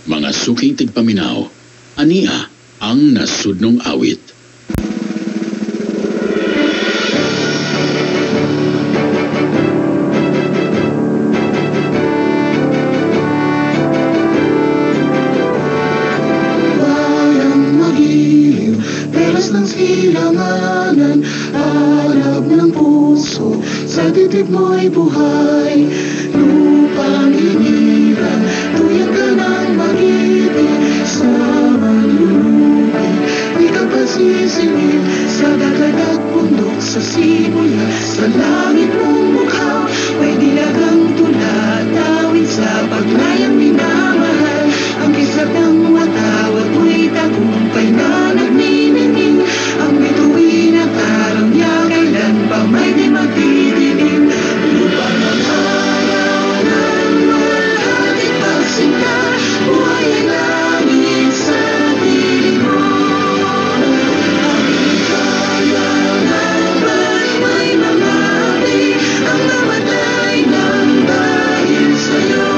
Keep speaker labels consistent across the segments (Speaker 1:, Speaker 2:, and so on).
Speaker 1: Mga suking tigpaminaw, ania ang nasudnong awit.
Speaker 2: Bayang magiliw, pelas ng silanganan, harap ng puso, sa dibdib mo'y buhay. Lupang iniran, tuyang ka ng mag-ibig, sa manlulubi, di ka pasisingin, sa dagat at bundok, sa simula, sa langit mong mukha, may dilagang tula, tawid sa paglayang minamahal, ang kisap ng watawat mo'y tagumpay na nagniningning, ang bituin at araw niya kailan pa may di magdidilim, lupa ng araw ng malaking pagsinta, buhay ay langit sa piling mo. Ang kaya ng ba't may mamati, ang namatay ng dahil sa'yo.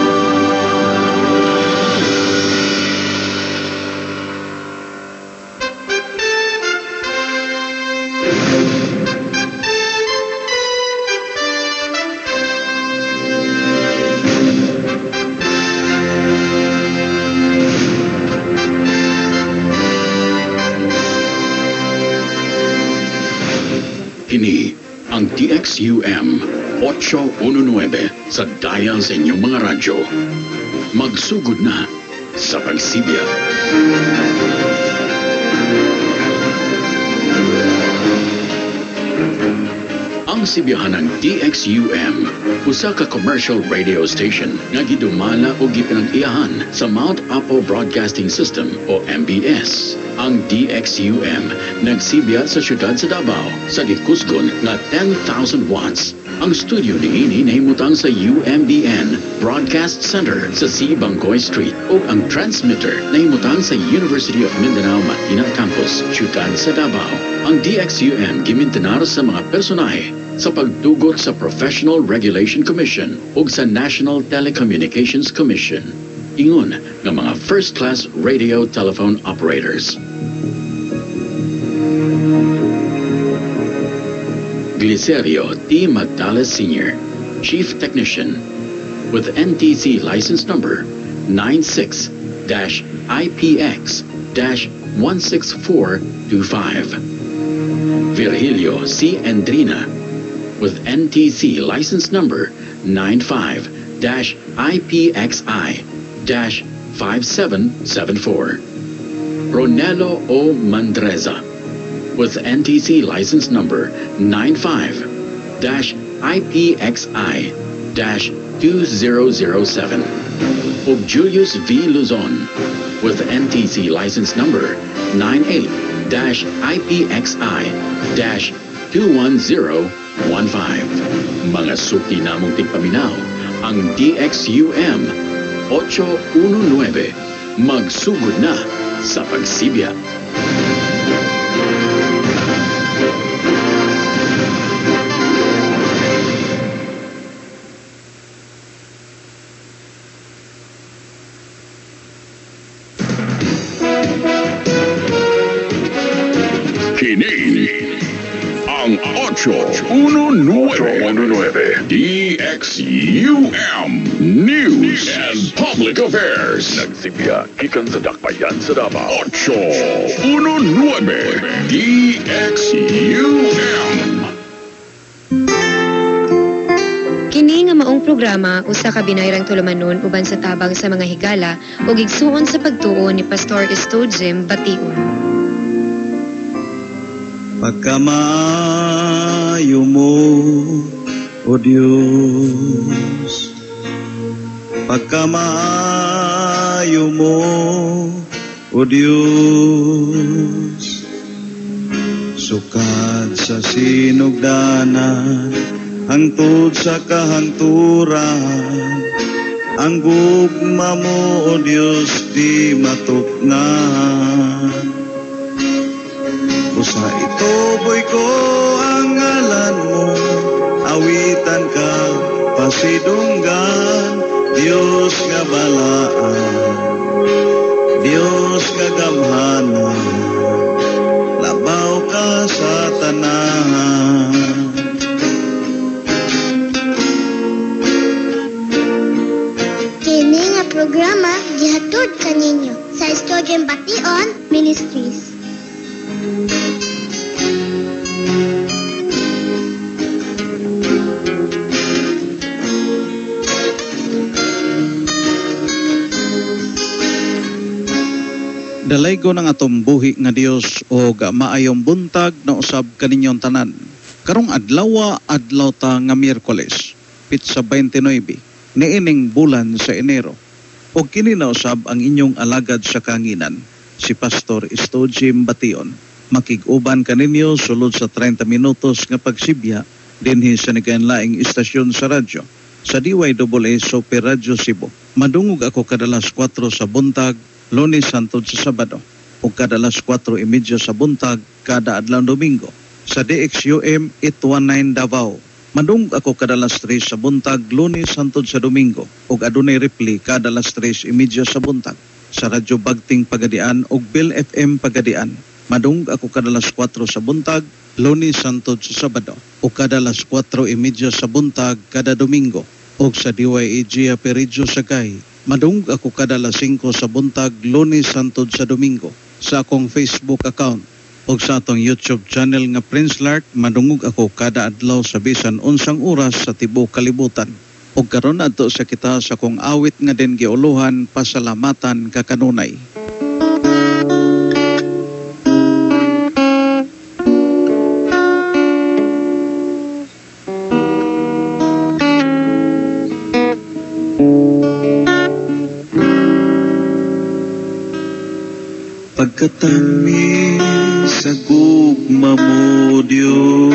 Speaker 1: Kini ang DXUM 819 sa dial sa inyong mga radyo. Magsugod na sa pagsibya. Ang sibiyahan ng DXUM, usa ka commercial radio station nga gidumala o gipinag-iyahan sa Mount Apo Broadcasting System o MBS. Ang DXUM nagsibiya sa siyudad sa Davao sa gikusgon nga 10,000 watts. Ang studio niini nahimutang sa UMBN Broadcast Center sa C. Bangkoy Street o ang transmitter nahimutang sa University of Mindanao Matina Campus, siyudad sa Davao. Ang DXUM gimintenar sa mga personahe sa pagtugot sa Professional Regulation Commission o sa National Telecommunications Commission. Ingon ng mga first-class radio telephone operators. Glicerio T. Magdales Sr., Chief Technician, with NTC license number 96-IPX-16425. Virgilio C. Endrina, with NTC license number 95-IPXI-5774. Ronelo O. Mandreza, with NTC license number 95-IPXI-2007. Ug Julius V. Luzon, with NTC license number 98-IPXI-21015. Mga suki namong tigpaminaw, ang DXUM 819 magsugod na sa pagsibya. Kini ang 819 DXUM News and Public Affairs. Nagsibya gikan sa dakbayan sa Davao. 819 DXUM.
Speaker 3: Kini nga maong programa usa ka binayrang tulumanon uban sa tabang sa mga higala ug igsuon sa pagtuo ni Pastor Estudjem Bation.
Speaker 4: Pagkamayo mo, O Diyos, pagkamayo mo, O Diyos, sukad sa sinugdanan, hangtod sa kahangturan, ang gugma mo, O Diyos, di matuknan. Usa ituboy ko ang ngalan mo, awitan ka, pasidunggan, Diyos nga balaan. kagamhanan, labaw ka sa tanan.
Speaker 5: Kini nga programa gihatod kaninyo sa Studio Bation Ministries.
Speaker 6: Dalaygo ng atong buhi nga Dios o maayong buntag na usab kaninyong tanan. Karong adlaw ta nga Miyerkules, pitsa 29, niining bulan sa Enero. O kini na usab ang inyong alagad sa kanginan, si Pastor Estojem Bation. Makig-uban kaninyo sulod sa 30 minutos nga pagsibya dinhi sa nagkanlaing istasyon sa radyo. Sa DYAA Super Radio Cebu. Madungog ako kadalas 4 sa buntag, Lunes hangtod sa Sabado, o kadalas 4:30 sa buntag kada adlaw Domingo. Sa DXUM 819 Davao, madung ako kadalas 3 sa buntag Lunes hangtod sa Domingo, o adunay replay kadalas 3:30 sa buntag. Sa Radyo Bagting Pagadian o Bill FM Pagadian, madung ako kadalas 4 sa buntag Lunes hangtod sa Sabado, o kadalas 4:30 sa buntag kada Domingo. O sa DYAG Peridjo Sagay, madung ako kadalas 5 sa buntag Lunes hangtod sa Domingo. Sa akong Facebook account o sa atong YouTube channel nga Prince Lark, madungog ako kada adlaw sa bisan unsang oras sa tibuok kalibutan. O karon adto sa kita sa akong awit nga din giuluhan, Pasalamatan Kakanunay.
Speaker 4: Pagkatamis sa gugma mo, Diyos,